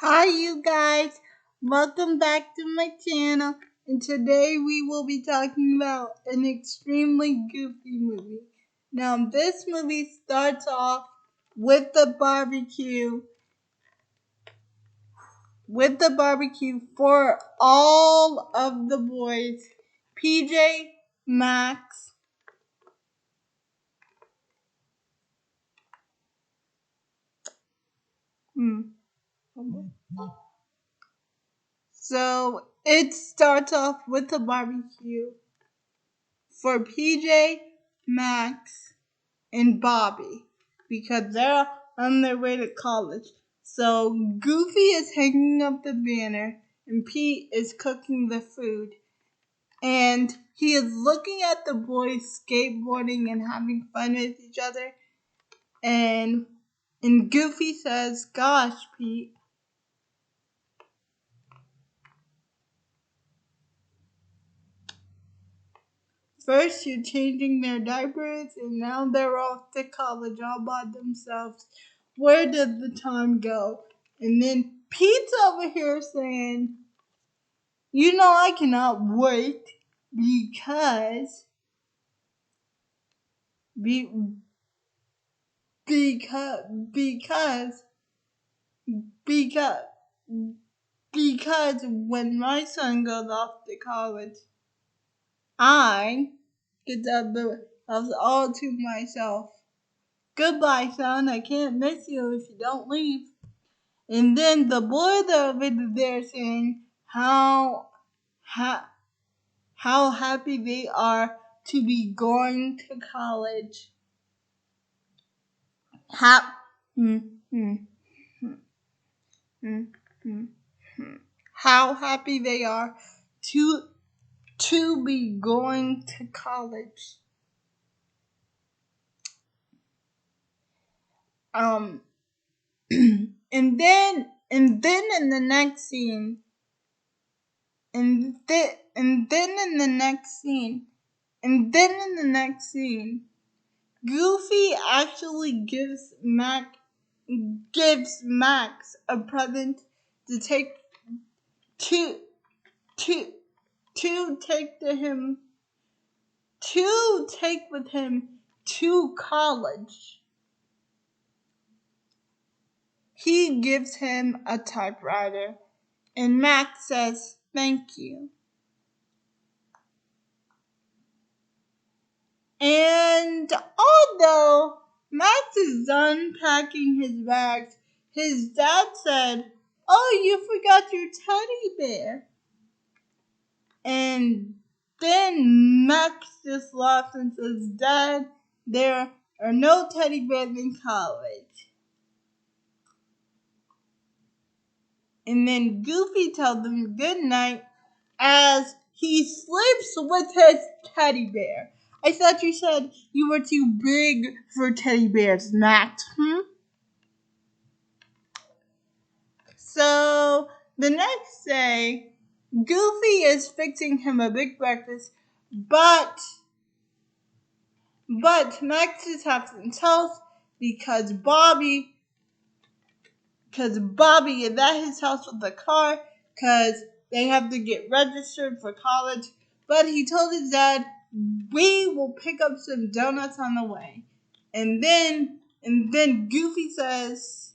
Hi you guys, welcome back to my channel, and today we will be talking about an extremely goofy movie. Now this movie starts off with the barbecue for all of the boys, PJ, Max, So it starts off with the barbecue for PJ, Max, and Bobby because they're on their way to college. So Goofy is hanging up the banner and Pete is cooking the food. And he is looking at the boys skateboarding and having fun with each other. And Goofy says, "Gosh, Pete, first you're changing their diapers and now they're off to college all by themselves. Where did the time go?" And then Pete's over here saying, I cannot wait because be, because because because because when my son goes off to college, I get to have the house all to myself. Goodbye, son. I can't miss you if you don't leave. And then the boys are over there saying how happy they are to be going to college. How how happy they are to be going to college. Um and then in the next scene and then in the next scene and then in the next scene Goofy actually gives Max a present to take to to to take to him to take with him to college. He gives him a typewriter and Max says thank you. And although Max is done packing his bags, his dad said, "Oh, you forgot your teddy bear." And then Max just laughs and says, "Dad, there are no teddy bears in college." And then Goofy tells them good night as he sleeps with his teddy bear. I thought you said you were too big for teddy bears, Max. So the next day, Goofy is fixing him a big breakfast, but Max is having health because Bobby is at his house with the car because they have to get registered for college. But he told his dad, "We will pick up some donuts on the way." And then Goofy says,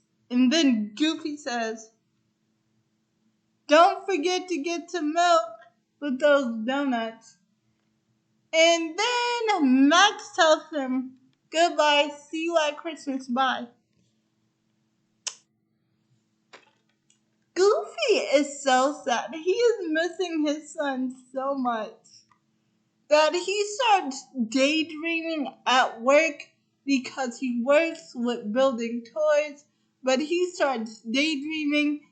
"Don't forget to get some milk with those donuts." And then Max tells him, "Goodbye, see you at Christmas, bye." Goofy is so sad. He is missing his son so much that he starts daydreaming at work because he works with building toys, but he starts daydreaming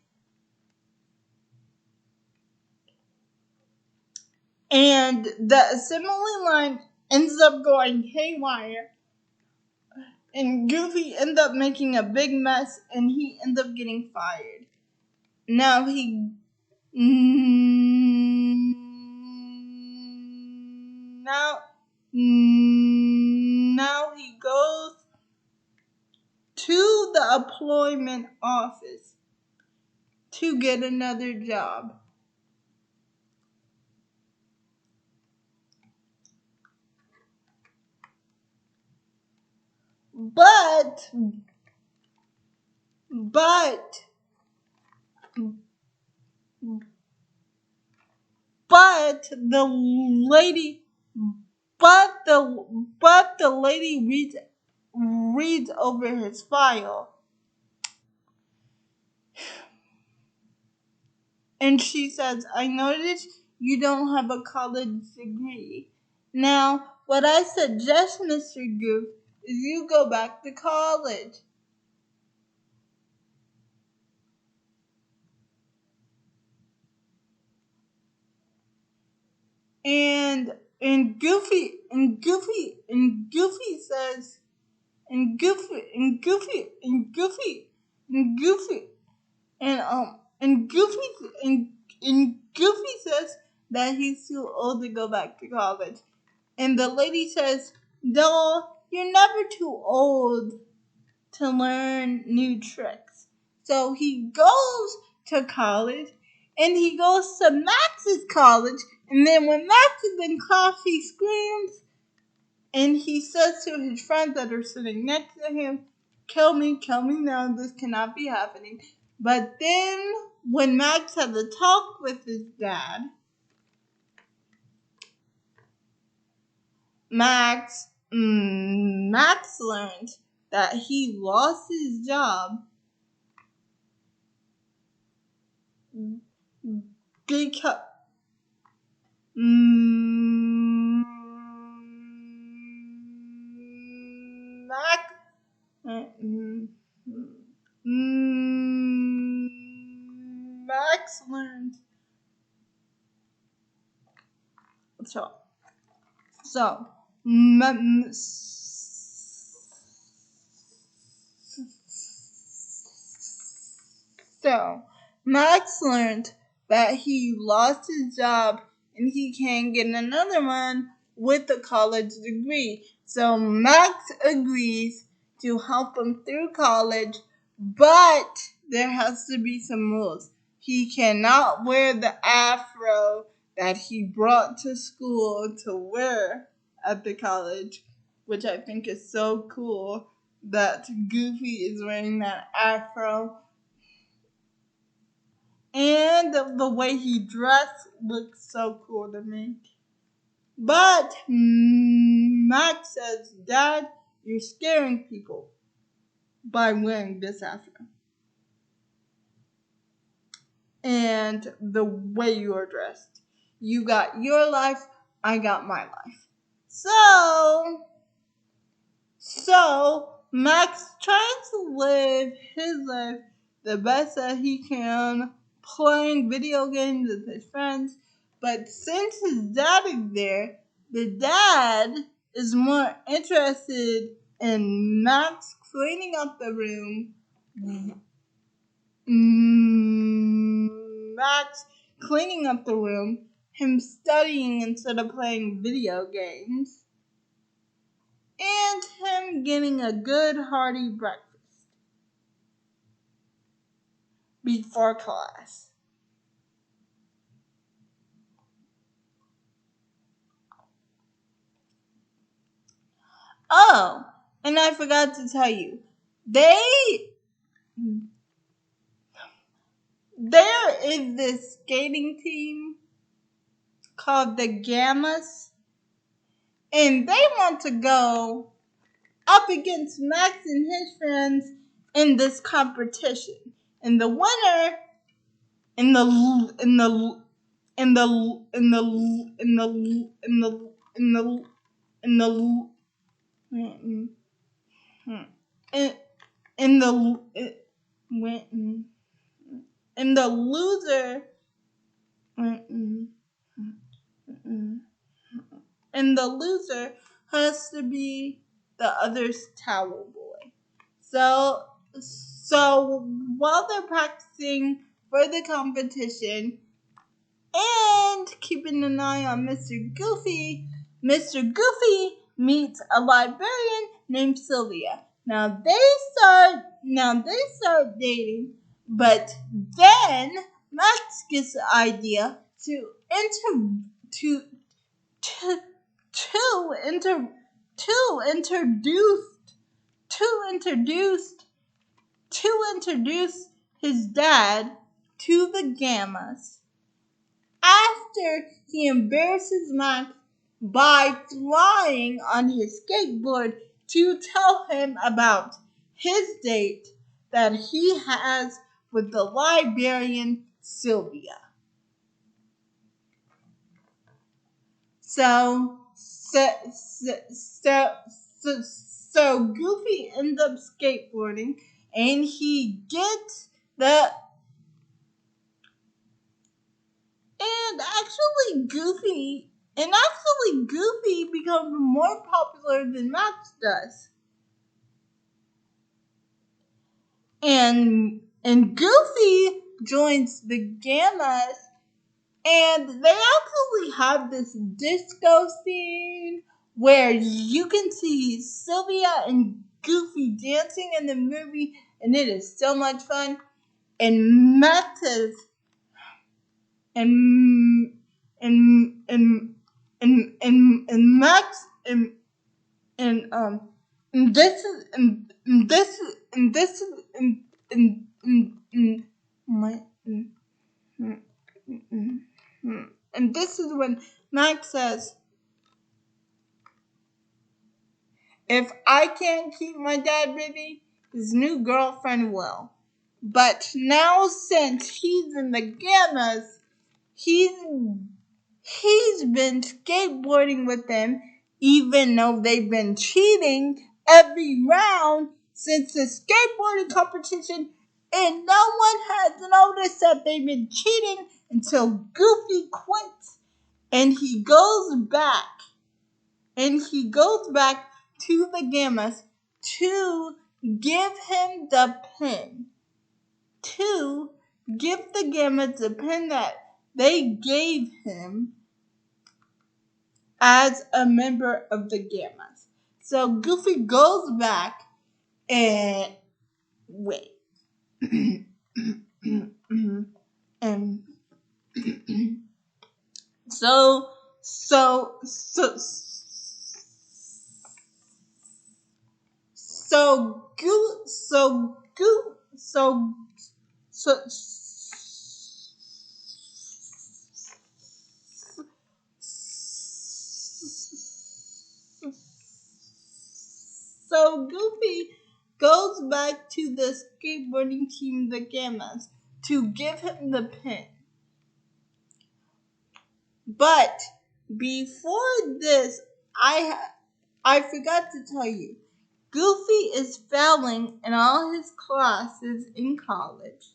and the assembly line ends up going haywire and Goofy ends up making a big mess and he ends up getting fired. Now he now he goes to the employment office to get another job. But the lady but the lady reads over his file, and she says, I noticed you don't have a college degree. Now, what I suggest, Mr. Goof, is you go back to college. And Goofy says, and Goofy and Goofy and Goofy and Goofy and Goofy and Goofy says that he's too old to go back to college. And the lady says, no, you're never too old to learn new tricks. So he goes to college, and he goes to Max's college, and then when Max is in class, he screams, and he says to his friends that are sitting next to him, kill me now, this cannot be happening. But then, when Max had the talk with his dad, Max learned that he lost his job because Max learned. So Max learned that he lost his job and he can't get another one with a college degree. So Max agrees to help him through college, but there has to be some rules. He cannot wear the afro that he brought to school to wear at the college, which I think is so cool that Goofy is wearing that afro. And the way he dressed looks so cool to me. But Max says, Dad, you're scaring people by wearing this afro. And the way you are dressed. You got your life, I got my life. So Max tries to live his life the best that he can, playing video games with his friends. But since his dad is there, the dad is more interested in Max cleaning up the room. Max cleaning up the room, him studying instead of playing video games, and him getting a good hearty breakfast before class. Oh, and I forgot to tell you, there is this skating team called the Gammas, and they want to go up against Max and his friends in this competition. And the winner in the in the in the in the in the in the in the in the in the loser and the loser has to be the other's towel boy. So while they're practicing for the competition and keeping an eye on Mr. Goofy meets a librarian named Sylvia. Now they start dating, But then Max gets the idea to to to to inter to introduce to introduce his dad to the Gammas. After he embarrasses Max by flying on his skateboard to tell him about his date that he has with the librarian Sylvia. So Goofy ends up skateboarding, and he gets the and actually Goofy becomes more popular than Max does. And Goofy joins the Gammas, and they actually have this disco scene where you can see Sylvia and Goofy dancing in the movie, and it is so much fun. And Max says, and and Max and this is and this is and this is and my and this is when Max says, "If I can't keep my dad busy, his new girlfriend will." But now since he's in the Gammas, he's been skateboarding with them, even though they've been cheating every round since the skateboarding competition, and no one has noticed that they've been cheating until Goofy quits, and he goes back to the Gammas to give him the pin. To give the Gammas the pin that they gave him as a member of the Gammas. So Goofy goes back and wait. and so so so so Goo so Goo so so So Goofy goes back to the skateboarding team, the Gammas, to give him the pin. But before this, I forgot to tell you, Goofy is failing in all his classes in college.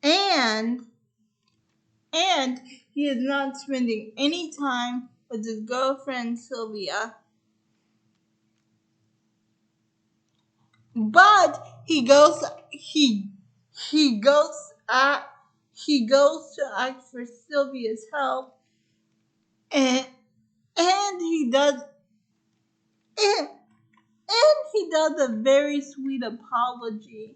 And he is not spending any time with his girlfriend Sylvia. But he goes to ask for Sylvia's help, and he does a very sweet apology.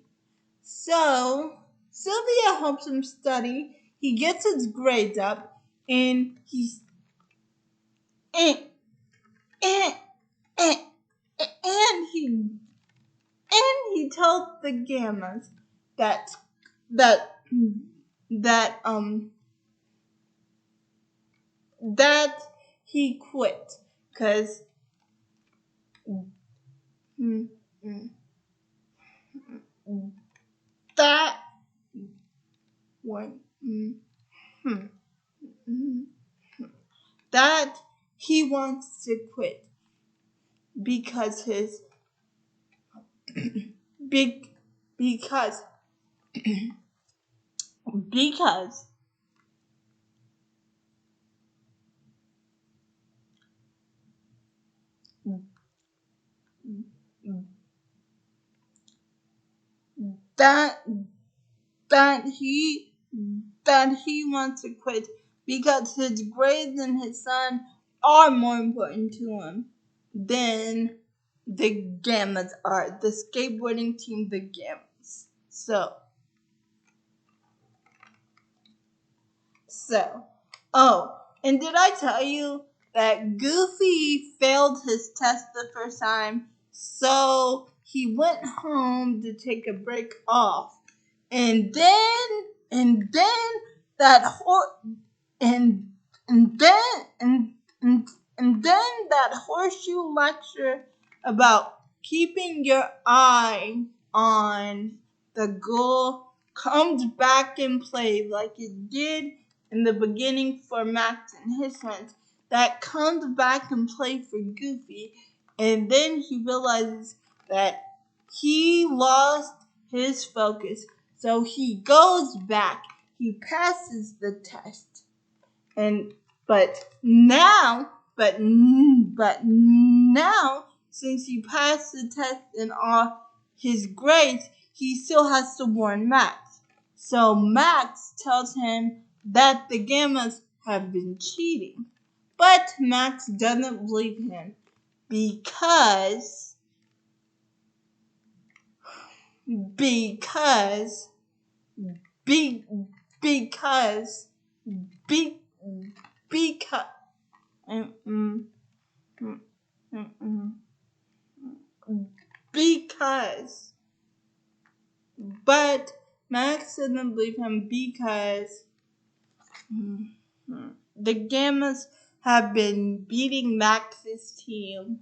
So Sylvia helps him study. He gets his grades up, and and and, and he tells the Gammas that that that that he quit because that one that he wants to quit because his big because that he wants to quit because his grades and his son are more important to him than the Gammas are, the skateboarding team, the Gammas. So, oh, and did I tell you that Goofy failed his test the first time, so he went home to take a break off, and then that and then that horseshoe lecture about keeping your eye on the goal comes back in play like it did in the beginning for Max and his friends. That comes back in play for Goofy, and then he realizes that he lost his focus, so he goes back. He passes the test, and but now, since he passed the test and all his grades, he still has to warn Max. So Max tells him that the Gammas have been cheating, but Max doesn't believe him because because be, because be, because because but Max doesn't believe him because the Gammas have been beating Max's team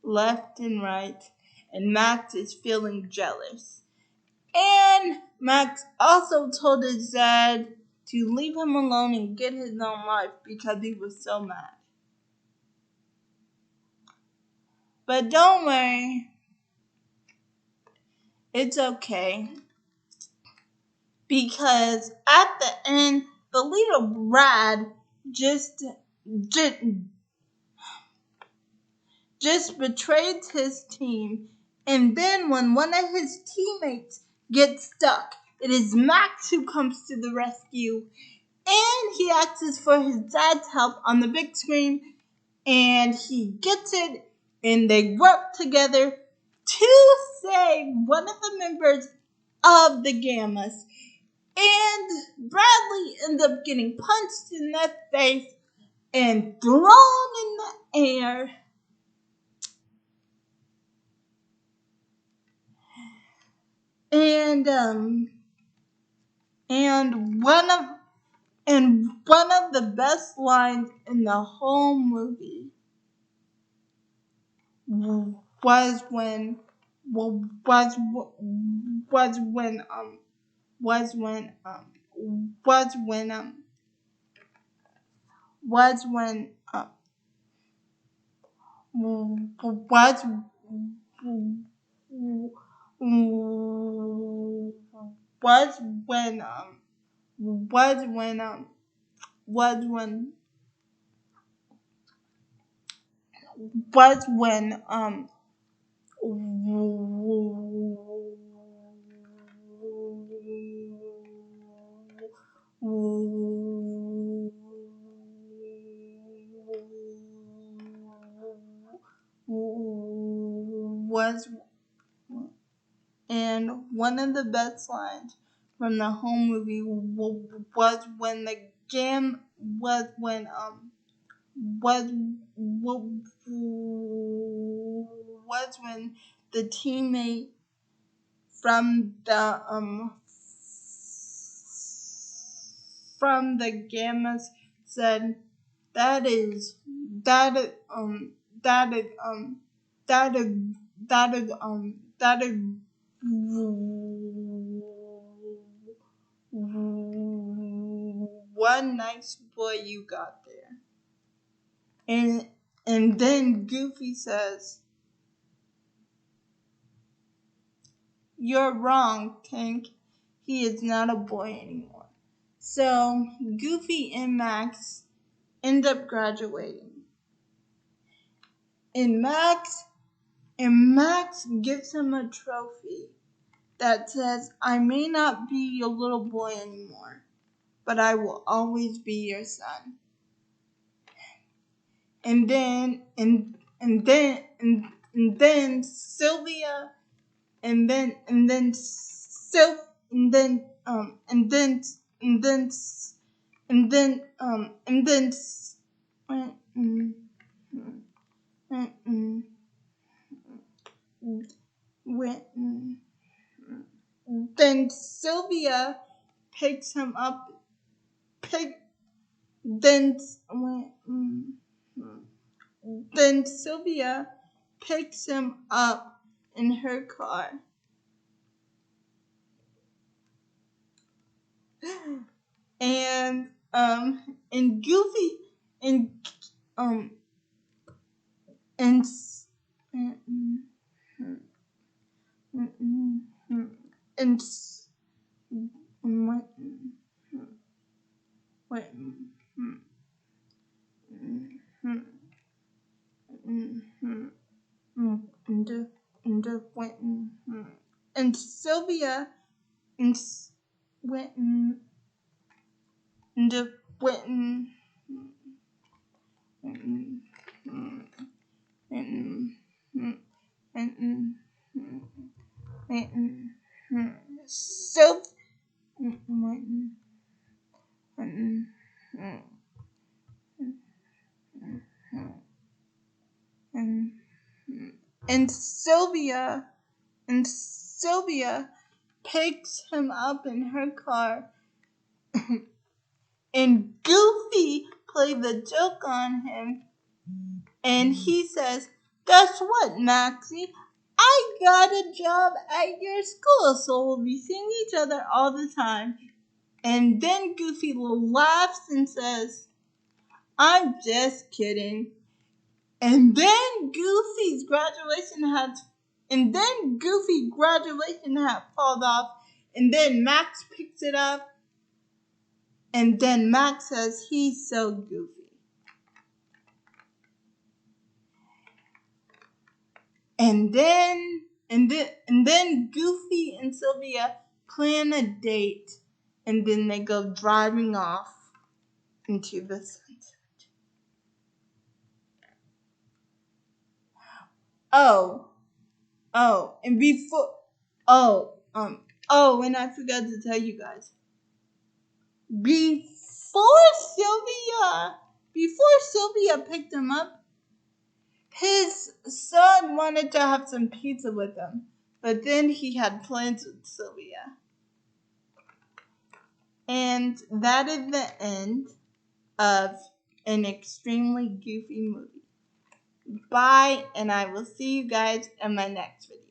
left and right, and Max is feeling jealous. And Max also told his dad to leave him alone and get his own life because he was so mad. But don't worry, it's okay. Because at the end, the leader Brad just betrayed his team, and then when one of his teammates gets stuck, it is Max who comes to the rescue, and he asks for his dad's help on the big screen, and he gets it, and they work together to save one of the members of the Gammas. And Bradley ends up getting punched in the face and thrown in the air. And one of the best lines in the whole movie was when and one of the best lines from the whole movie was when the gam was when was when the teammate from the Gammas said that is that is that is that is that is that is one nice boy you got there. And then Goofy says, "You're wrong, Tank. He is not a boy anymore." So Goofy and Max end up graduating. And Max gives him a trophy that says, "I may not be your little boy anymore, but I will always be your son." And then then Sylvia, and then Syl, and then and then and then and then and then when then Sylvia picks him up. Then Sylvia picks him up in her car. And Goofy and and and and Sylvia went and went so and Sylvia picks him up in her car, and Goofy played the joke on him, and he says, "Guess what, Maxie? I got a job at your school, so we'll be seeing each other all the time." And then Goofy laughs and says, "I'm just kidding." And then Goofy's graduation hat falls off, and then Max picks it up, and then Max says he's so goofy. And then Goofy and Sylvia plan a date, and then they go driving off into the sunset. And I forgot to tell you guys. Before Sylvia picked him up, his son wanted to have some pizza with him, but then he had plans with Sylvia. And that is the end of an extremely goofy movie. Bye, and I will see you guys in my next video.